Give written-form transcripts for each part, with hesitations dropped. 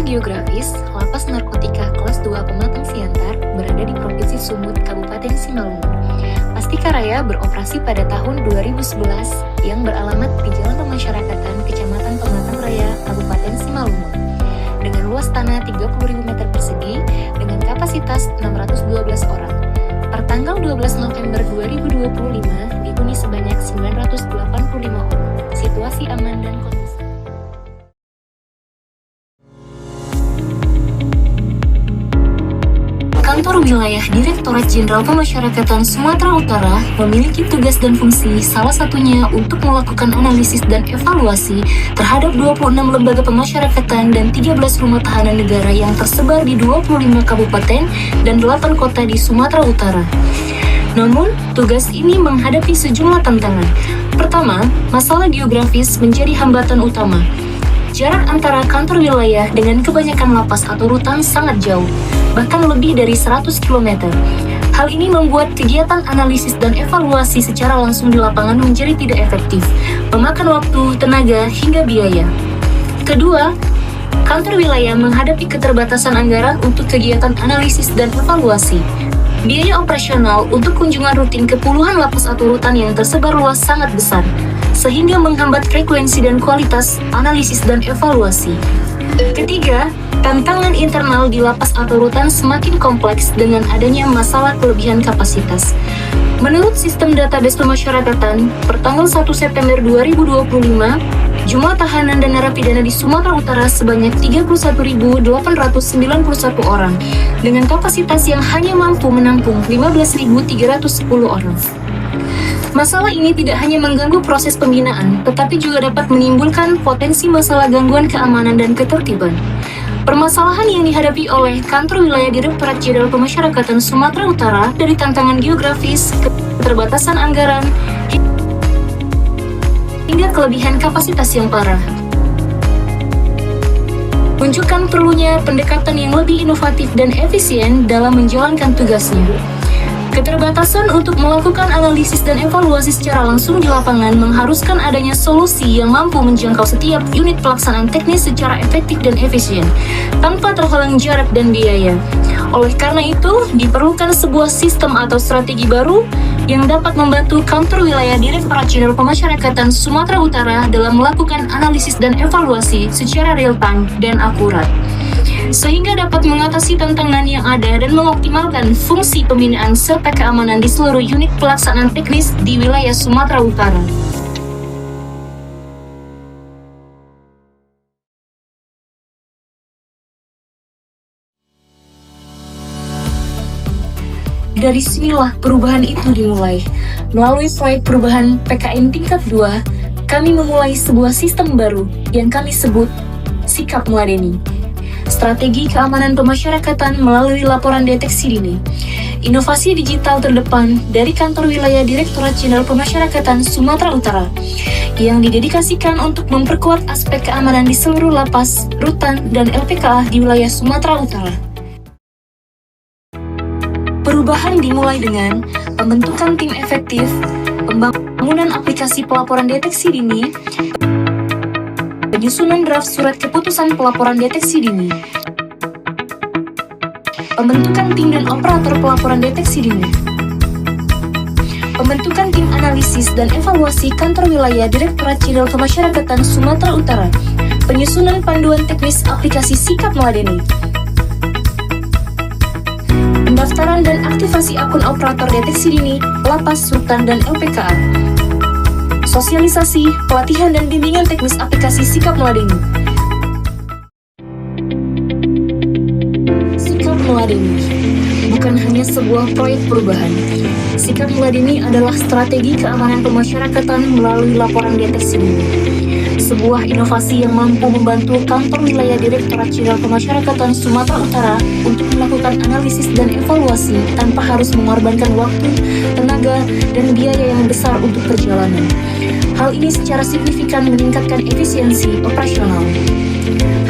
geografis, Lapas Narkotika kelas 2 Pematang Siantar berada di Provinsi Sumut, Kabupaten Simalungun. Pastikaraya beroperasi pada tahun 2011 yang beralamat di Jalan Pemasyarakatan Kecamatan Pematang Raya, Kabupaten Simalungun. Dengan luas tanah 30.000 meter persegi dengan kapasitas 612 orang. Per tanggal 12 November 2025 dihuni sebanyak 985 orang. Situasi aman dan kondusif. Kantor Wilayah Direktorat Jenderal Pemasyarakatan Sumatera Utara memiliki tugas dan fungsi salah satunya untuk melakukan analisis dan evaluasi terhadap 26 lembaga pemasyarakatan dan 13 rumah tahanan negara yang tersebar di 25 kabupaten dan 8 kota di Sumatera Utara. Namun, tugas ini menghadapi sejumlah tantangan. Pertama, masalah geografis menjadi hambatan utama. Jarak antara kantor wilayah dengan kebanyakan lapas atau rutan sangat jauh, bahkan lebih dari 100 km. Hal ini membuat kegiatan analisis dan evaluasi secara langsung di lapangan menjadi tidak efektif, memakan waktu, tenaga, hingga biaya. Kedua, kantor wilayah menghadapi keterbatasan anggaran untuk kegiatan analisis dan evaluasi. Biaya operasional untuk kunjungan rutin ke puluhan lapas atau rutan yang tersebar luas sangat besar, sehingga menghambat frekuensi dan kualitas analisis dan evaluasi. Ketiga, tantangan internal di lapas atau rutan semakin kompleks dengan adanya masalah kelebihan kapasitas. Menurut sistem database pemasyarakatan, per tanggal 1 September 2025, jumlah tahanan dan narapidana di Sumatera Utara sebanyak 31.891 orang, dengan kapasitas yang hanya mampu menampung 15.310 orang. Masalah ini tidak hanya mengganggu proses pembinaan, tetapi juga dapat menimbulkan potensi masalah gangguan keamanan dan ketertiban. Permasalahan yang dihadapi oleh Kantor Wilayah Direktorat Jenderal Pemasyarakatan Sumatera Utara dari tantangan geografis, keterbatasan anggaran, hingga kelebihan kapasitas yang parah. Menunjukkan perlunya pendekatan yang lebih inovatif dan efisien dalam menjalankan tugasnya. Keterbatasan untuk melakukan analisis dan evaluasi secara langsung di lapangan mengharuskan adanya solusi yang mampu menjangkau setiap unit pelaksanaan teknis secara efektif dan efisien, tanpa terhalang jarak dan biaya. Oleh karena itu, diperlukan sebuah sistem atau strategi baru yang dapat membantu Kantor Wilayah Direktorat Jenderal Pemasyarakatan Sumatera Utara dalam melakukan analisis dan evaluasi secara real-time dan akurat, sehingga dapat mengatasi tantangan yang ada dan mengoptimalkan fungsi pembinaan serta keamanan di seluruh unit pelaksanaan teknis di wilayah Sumatera Utara. Dari sinilah perubahan itu dimulai. Melalui proyek perubahan PKN tingkat 2, kami memulai sebuah sistem baru yang kami sebut Sikap Meladeni. Strategi keamanan pemasyarakatan melalui laporan deteksi dini. Inovasi digital terdepan dari Kantor Wilayah Direktorat Jenderal Pemasyarakatan Sumatera Utara yang didedikasikan untuk memperkuat aspek keamanan di seluruh lapas, rutan, dan LPKA di wilayah Sumatera Utara. Perubahan dimulai dengan pembentukan tim efektif, pembangunan aplikasi pelaporan deteksi dini, penyusunan draft surat keputusan pelaporan deteksi dini, pembentukan tim dan operator pelaporan deteksi dini, pembentukan tim analisis dan evaluasi Kantor Wilayah Direktorat Jenderal Pemasyarakatan Sumatera Utara, penyusunan panduan teknis aplikasi Sikap Meladeni, pendaftaran dan aktivasi akun operator deteksi dini, lapas, rutan, dan LPKA, sosialisasi, pelatihan, dan bimbingan teknis aplikasi Sikap Meladeni. Sikap Meladeni bukan hanya sebuah proyek perubahan. Sikap Meladeni adalah strategi keamanan pemasyarakatan melalui laporan deteksi dini. Sebuah inovasi yang mampu membantu Kantor Wilayah Direktorat Jenderal Pemasyarakatan Sumatera Utara untuk melakukan analisis dan evaluasi tanpa harus mengorbankan waktu, tenaga, dan biaya yang besar untuk perjalanan. Hal ini secara signifikan meningkatkan efisiensi operasional.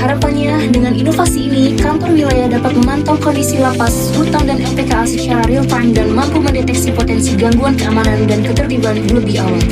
Harapannya, dengan inovasi ini, Kantor Wilayah dapat memantau kondisi lapas, rutan, dan LPKA secara real-time dan mampu mendeteksi potensi gangguan keamanan dan ketertiban lebih awal.